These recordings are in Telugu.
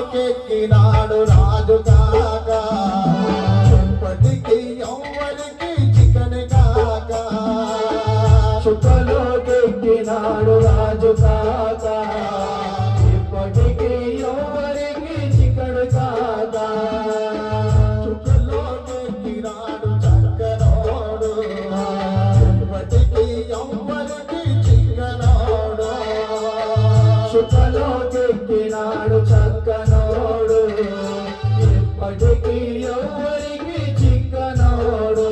చుక్కలోకెక్కినాడు రాజు కాక ఎప్పటికీ ఎవ్వరికి చికని కాక చుక్కలోకెక్కినాడు రాజు కాక ఇప్పటికీ ఎవరికి చికడు కాక చుక్కలోకెక్కినాడు చక్కనోడు ఎప్పటికీ ఎవ్వరికి చిక్కనోడు చుక్కలోకెక్కినాడు చక్కనోడు ఇప్పటికీ ఎవరికి చిక్కనోడు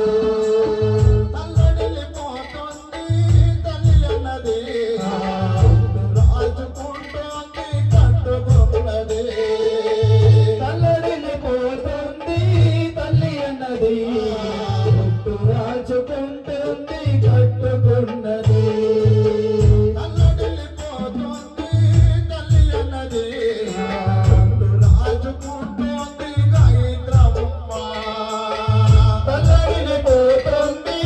తల్లడిల్లిపోతుంది తల్లి అన్నది రాజుకుంటోంది కట్టుకున్నది తల్లడిల్లిపోతుంది తల్లి అన్నది గుట్టు రాజుకుంటుంది కట్టుకున్నది తల్లడిల్లిపోతుంది తల్లి అన్నది రాజుకుంటోంది గాయత్రమ్మ తల్లడిల్లిపోతుంది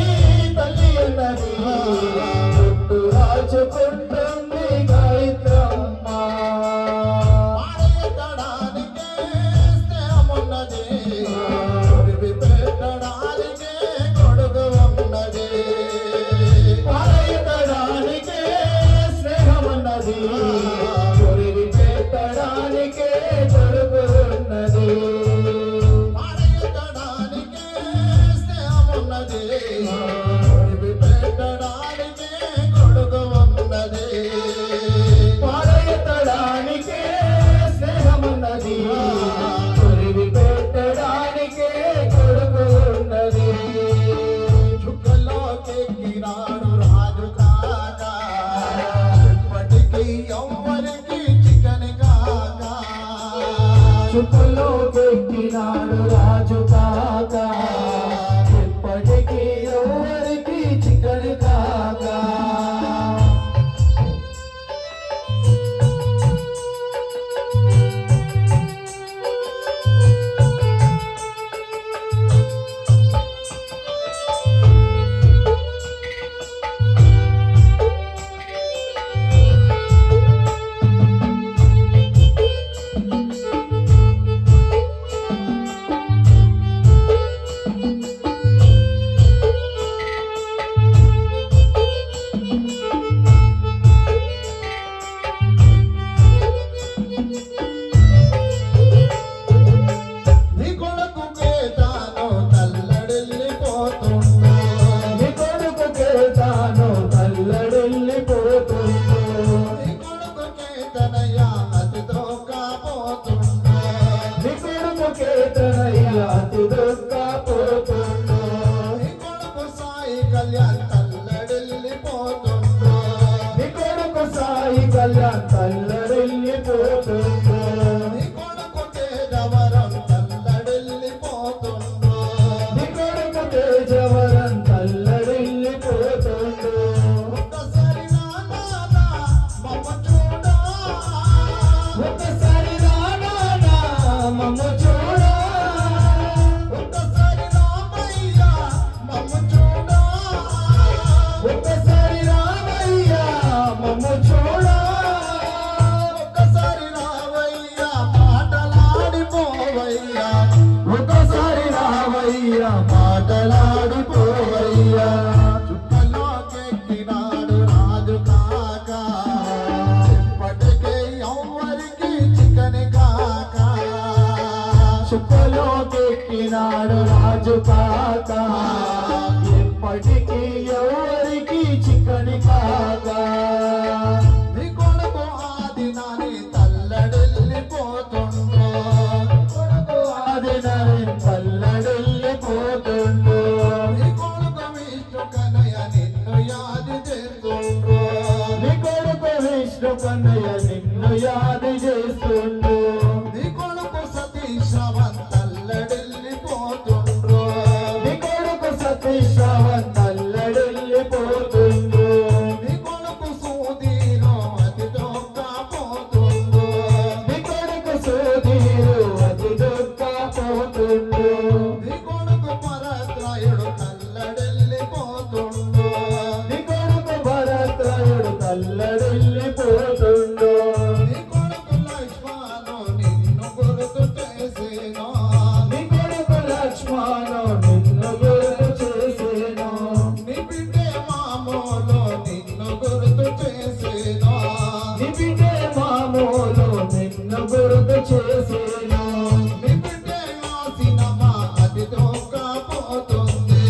తల్లి అన్నది గుట్టు రాజుకుంటుంది గాయత్రమ్మ పాడెత్తడానికే స్నేహమున్నది కొరివి పెట్టడానికే కొడుకు ఉన్నది పాలయతడానికే స్నేహమున్నది కొరివి పెట్టడానికే కొడుకున్నది పాడెత్తడానికే స్నేహమున్నది కొరివి పెట్టడానికే కొడుకు ఉన్నది పాలయతడానికే స్నేహమున్నది కొరివి పెట్టడానికే కొడుకున్నది చుక్కలోకెక్కినాడు రాజు కాక ఎప్పటికీ ఎవ్వరికి చికని కాక చుక్కలోకెక్కినాడు రాజు కాక ఇప్పటికీ ఎవరికి చికడి కాక నీ కొడుకుకే తాను తల్లడిల్లిపోతుండు నీ కొడుకుకే తాను తల్లడిల్లిపోతుండు నీ కొడుకుకే తనయ అతితో కాపోతుండు నీ కొడుకుకే తనయ్య అతి దుఃఖపోతుండు నీ కొడుకు సాయి కళ్యాణ్ తల్లడిల్లిపోతుండు నీ కొడుకు సాయి కళ్యాణ్ తల్లడిల్లిపోతుండు నీ కొడుకు తేజవరం తల్లడిల్లిపోతుండు నీ కొడుకు తేజవరం తల్లడిల్లిపోతుండు ఒక్కసారి నా నాన్న మమ్మ చూడా ఒక్కసారి రానా మమ్మ చూడా ఒక్కసారి రామయ్య మమ్మ చూడా ఒక్కసారి రామయ్యా మమ్మ చూడా ఒక్కసారి రావయ్య మాటలాడిపోవయ్యా ఒకసారి రావయ్యా మాటలాడిపోవయ్యా చుక్కలోకెక్కినాడు రాజు కాక ఇప్పటికే ఎవ్వరికి చికని కాక చుక్కలోకెక్కినాడు రాజు కాక ఇప్పటికీ ఎవరికి చిక్కని కాక నీ కొడుకు ఆ దినాన్ని తల్లడిల్లిపోతుండు కొడుకు ఆదినని తల్లడిల్లిపోతుండు నీ కొడుకు విష్ణు కనయ నిన్ను యాది చేస్తుండు నీ కొడుకు విష్ణు కన్నయ్య నిన్ను యాది చేస్తుండు నీ కొడుకు సతీశ్రవన్ తల్లడిల్లిపోతుండు నీ కొడుకు సతీష్ రావణ్ తల్లడిల్లిపోతుండు నీ కొడుకు సూదీను అతి దొక్కపోతుండు నీ కొడుకు సుధీరు అతి దుఃఖపోతుండు నీ కొడుకు పరత్రాయుడు తల్లడిల్లిపోతుండు నీ కొడుకు భరత్రయుడు తల్లడిల్లిపోతుండు నీ కొడుకు లక్ష్మణు నిన్ను గుర్తు చేసేను. నీ బిడ్డే ఆసినమా అది దొక్కపోతుంది.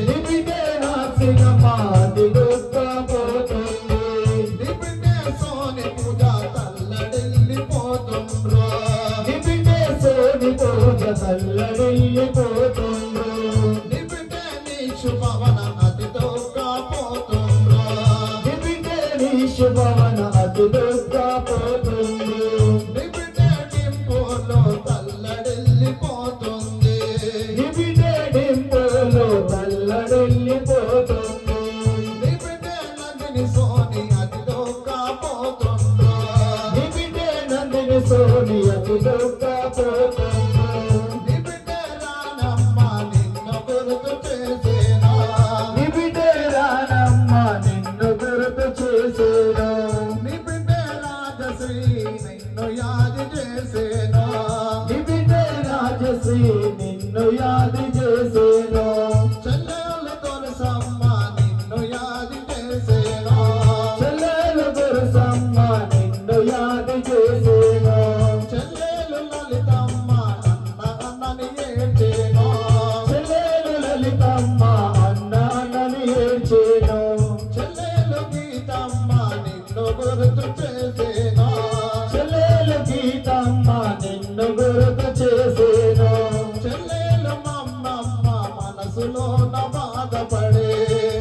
నీ బిడ్డే నాసినమా అది దొక్కపోతుంది. నీ బిడ్డే సోని పూజ తల్లడిల్లిపోతుండ్రు. నీ బిడ్డే సోని పూజ తల్లడిల్లిపోతుండ్రు. నీ బిడ్డే నీ శుభవన అది దొక్కపోతుండ్రు. నీ బిడ్డే నీ శుభవన అది దొక్కపోతుంది. నీ బిడ్డే డింపులో తల్లడిల్లిపోతుంది. నీ బిడ్డే డింపులో తల్లడిల్లిపోతుంది. నీ బిడ్డే నందిని సోని అది దొక్కపోతుండ్రు. నీ బిడ్డే నందిని సోని అది దొక్కపోతుంది. నీ బిడ్డే రానమ్మ నిన్ను గుర్తు చేసేనా. నీ బిడ్డే రానమ్మ నిన్ను గుర్తు చేసేను. నీ బిడ్డే రాజశ్రీ నిన్ను యాది చేసేనా. నీ బిడ్డే రాజశ్రీ నిన్ను యాది చేసేను. చెల్లెలు దొరసమ్మ నిన్ను యాది చేసేనా. చెల్లెలు దొరసమ్మ నిన్ను యాది చేసేను. చెల్లెలు లలితమ్మ అన్నని ఏడ్చేనా. చెల్లెలు లలితమ్మ అన్న అన్నని ఏడ్చేను. చెల్లెలు గీతమ్మ నిన్ను గుర్తు చేసేనా. చెల్లెలు గీతమ్మ నిన్ను గుర్తు చేసేను. చెల్లెలు మమ్మమ్మ మనసులోన బాధపడే.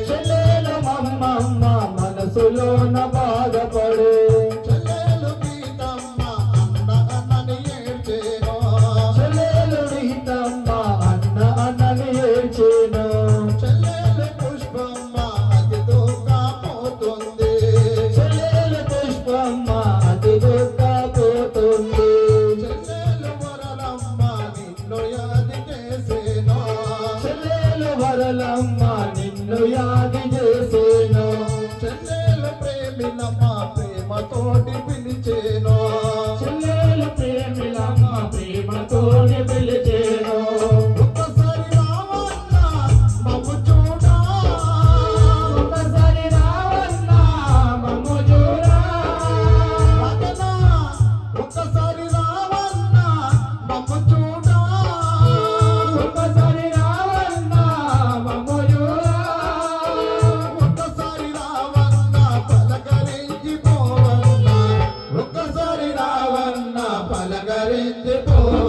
చెల్లెలు మమ్మమ్మ మనసులోన బాధపడే. చెల్లెలు గీతమ్మ అన్నని ఏడ్చేనా. చెల్లెలు గీతమ్మ అన్న అన్నని ఏడ్చేను. చెల్లెలు పుష్పమ్మ అది దూకపోతుంది. చెల్లెలు పుష్పమ్మ అది దొక్కపోతుంది. చెల్లెలు వరలమ్మ నిన్ను యాది చేసేనా. చెల్లెలు వరలమ్మ నిన్ను యాది చేసేను. చెల్లెలు ప్రేమిలమ్మ ప్రేమతోటి పిలిచేను. చెల్లెలు ప్రేమిలమ్మ ప్రేమతోని పిలిచేను. ఒక్కసారి రావన్న మమ్ము చూడా. ఒకసారి రావన్న మమ్ము చూడా. మగనా ఒక్కసారి రావన్న మమ్ము చూడా. ఒకసారి రావన్న మమ్ము చూడా. ఒక్కసారి రావన్న పలకరించి పోవన్న. ఒక్కసారి రావన్న పలకరించి పోవన్న.